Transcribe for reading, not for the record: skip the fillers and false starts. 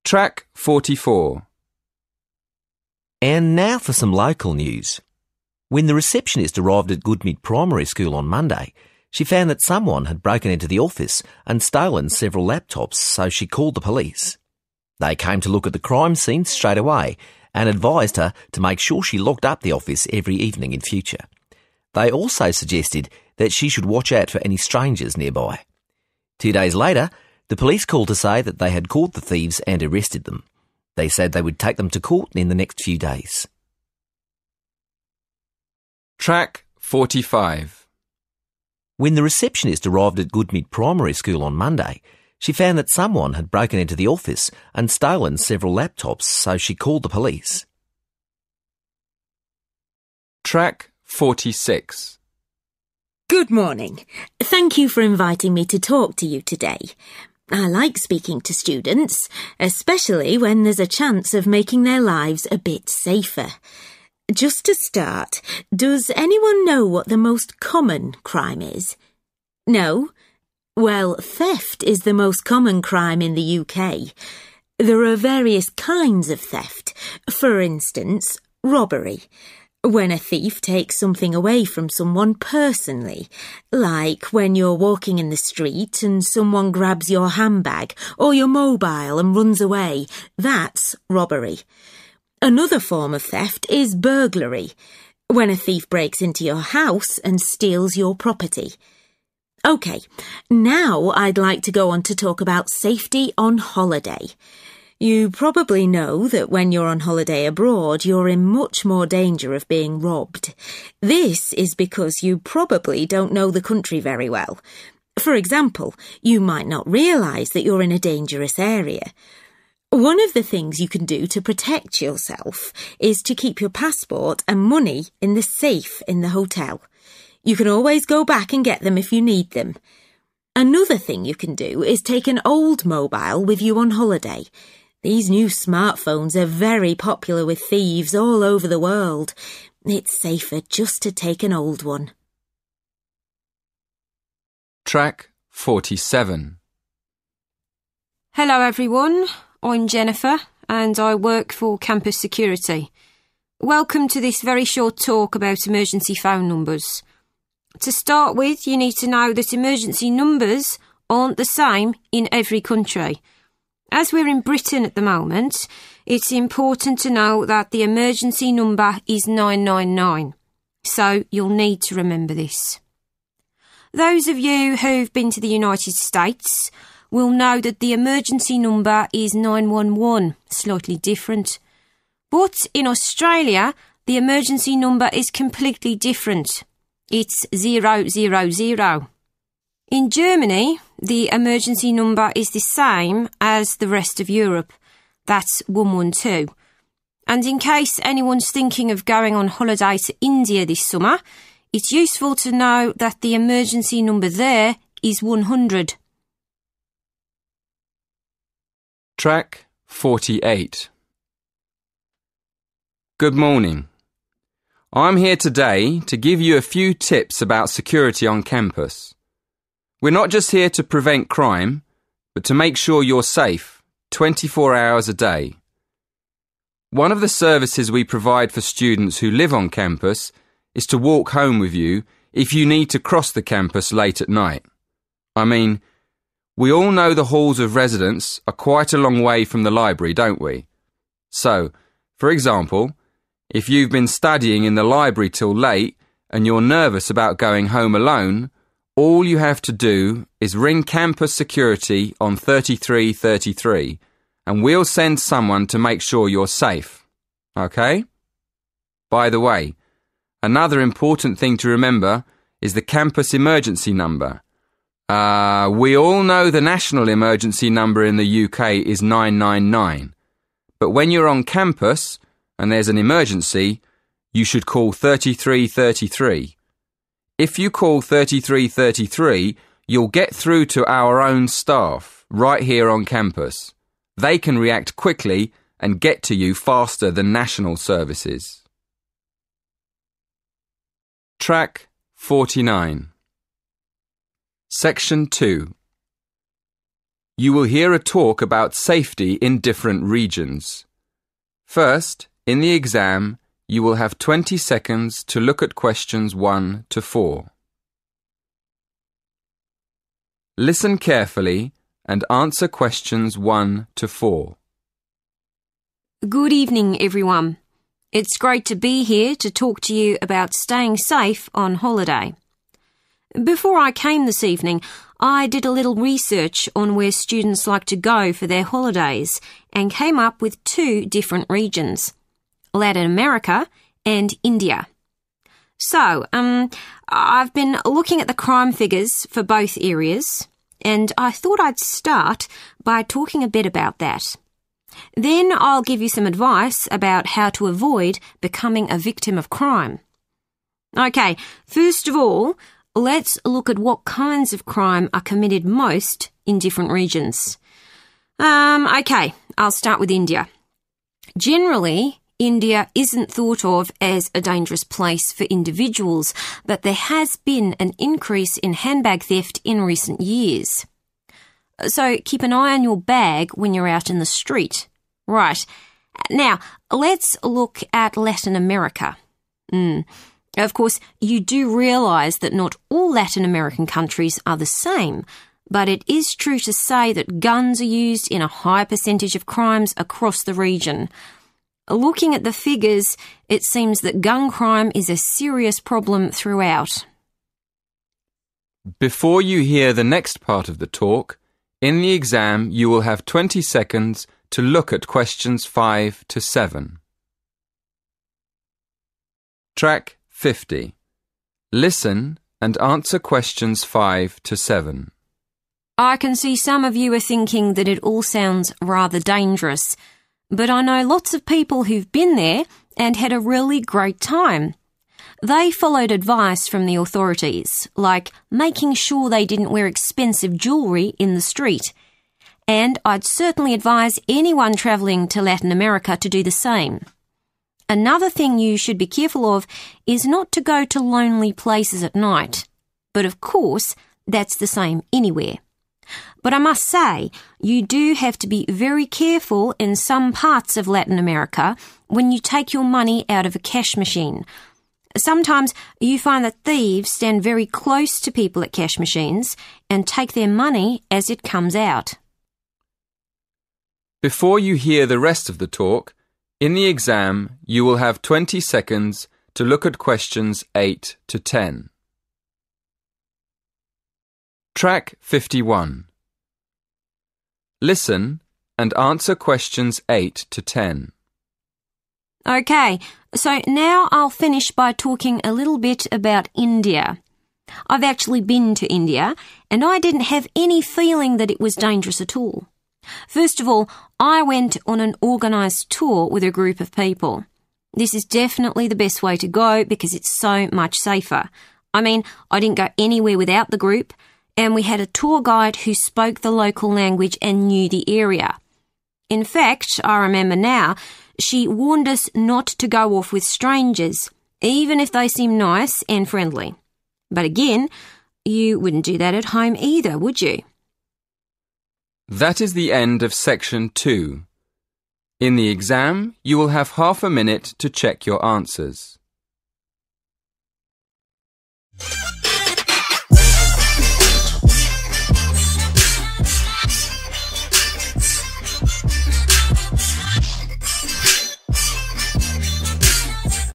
Track 44. And now for some local news. When the receptionist arrived at Goodmead Primary School on Monday, she found that someone had broken into the office and stolen several laptops, so she called the police. They came to look at the crime scene straight away and advised her to make sure she locked up the office every evening in future. They also suggested that she should watch out for any strangers nearby. 2 days later, the police called to say that they had caught the thieves and arrested them. They said they would take them to court in the next few days. Track 45. When the receptionist arrived at Goodmead Primary School on Monday, she found that someone had broken into the office and stolen several laptops, so she called the police. Track 46. Good morning. Thank you for inviting me to talk to you today. I like speaking to students, especially when there's a chance of making their lives a bit safer. Just to start, does anyone know what the most common crime is? No? Well, theft is the most common crime in the UK. There are various kinds of theft. For instance, robbery. When a thief takes something away from someone personally, like when you're walking in the street and someone grabs your handbag or your mobile and runs away, that's robbery. Another form of theft is burglary, when a thief breaks into your house and steals your property. OK, now I'd like to go on to talk about safety on holiday. You probably know that when you're on holiday abroad, you're in much more danger of being robbed. This is because you probably don't know the country very well. For example, you might not realise that you're in a dangerous area. One of the things you can do to protect yourself is to keep your passport and money in the safe in the hotel. You can always go back and get them if you need them. Another thing you can do is take an old mobile with you on holiday. These new smartphones are very popular with thieves all over the world. It's safer just to take an old one. Track 47. Hello everyone, I'm Jennifer and I work for Campus Security. Welcome to this very short talk about emergency phone numbers. To start with, you need to know that emergency numbers aren't the same in every country. As we're in Britain at the moment, it's important to know that the emergency number is 999, so you'll need to remember this. Those of you who've been to the United States will know that the emergency number is 911, slightly different. But in Australia, the emergency number is completely different. It's 000. In Germany, the emergency number is the same as the rest of Europe. That's 112. And in case anyone's thinking of going on holiday to India this summer, it's useful to know that the emergency number there is 100. Track 48. Good morning. I'm here today to give you a few tips about security on campus. We're not just here to prevent crime, but to make sure you're safe 24 hours a day. One of the services we provide for students who live on campus is to walk home with you if you need to cross the campus late at night. I mean, we all know the halls of residence are quite a long way from the library, don't we? So, for example, if you've been studying in the library till late and you're nervous about going home alone, all you have to do is ring campus security on 3333 and we'll send someone to make sure you're safe. OK? By the way, another important thing to remember is the campus emergency number. We all know the national emergency number in the UK is 999. But when you're on campus and there's an emergency, you should call 3333. If you call 3333, you'll get through to our own staff right here on campus. They can react quickly and get to you faster than national services. Track 49. Section 2. You will hear a talk about safety in different regions. First, in the exam, you will have 20 seconds to look at questions 1 to 4. Listen carefully and answer questions 1 to 4. Good evening, everyone. It's great to be here to talk to you about staying safe on holiday. Before I came this evening, I did a little research on where students like to go for their holidays and came up with 2 different regions, Latin America and India. So, I've been looking at the crime figures for both areas, and I thought I'd start by talking a bit about that. Then I'll give you some advice about how to avoid becoming a victim of crime. Okay, first of all, let's look at what kinds of crime are committed most in different regions. Okay, I'll start with India. Generally, India isn't thought of as a dangerous place for individuals, but there has been an increase in handbag theft in recent years. So keep an eye on your bag when you're out in the street. Right. Now, let's look at Latin America. Of course, you do realise that not all Latin American countries are the same, but it is true to say that guns are used in a high percentage of crimes across the region. Looking at the figures, it seems that gun crime is a serious problem throughout. Before you hear the next part of the talk, in the exam you will have 20 seconds to look at questions 5 to 7. Track 50. Listen and answer questions 5 to 7. I can see some of you are thinking that it all sounds rather dangerous, but I know lots of people who've been there and had a really great time. They followed advice from the authorities, like making sure they didn't wear expensive jewellery in the street. And I'd certainly advise anyone travelling to Latin America to do the same. Another thing you should be careful of is not to go to lonely places at night. But of course, that's the same anywhere. But I must say, you do have to be very careful in some parts of Latin America when you take your money out of a cash machine. Sometimes you find that thieves stand very close to people at cash machines and take their money as it comes out. Before you hear the rest of the talk, in the exam you will have 20 seconds to look at questions 8 to 10. Track 51. Listen and answer questions 8 to 10. Okay, so now I'll finish by talking a little bit about India. I've actually been to India, and I didn't have any feeling that it was dangerous at all. First of all, I went on an organised tour with a group of people. This is definitely the best way to go because it's so much safer. I mean, I didn't go anywhere without the group, and we had a tour guide who spoke the local language and knew the area. In fact, I remember now, she warned us not to go off with strangers, even if they seem nice and friendly. But again, you wouldn't do that at home either, would you? That is the end of section 2. In the exam, you will have half a minute to check your answers.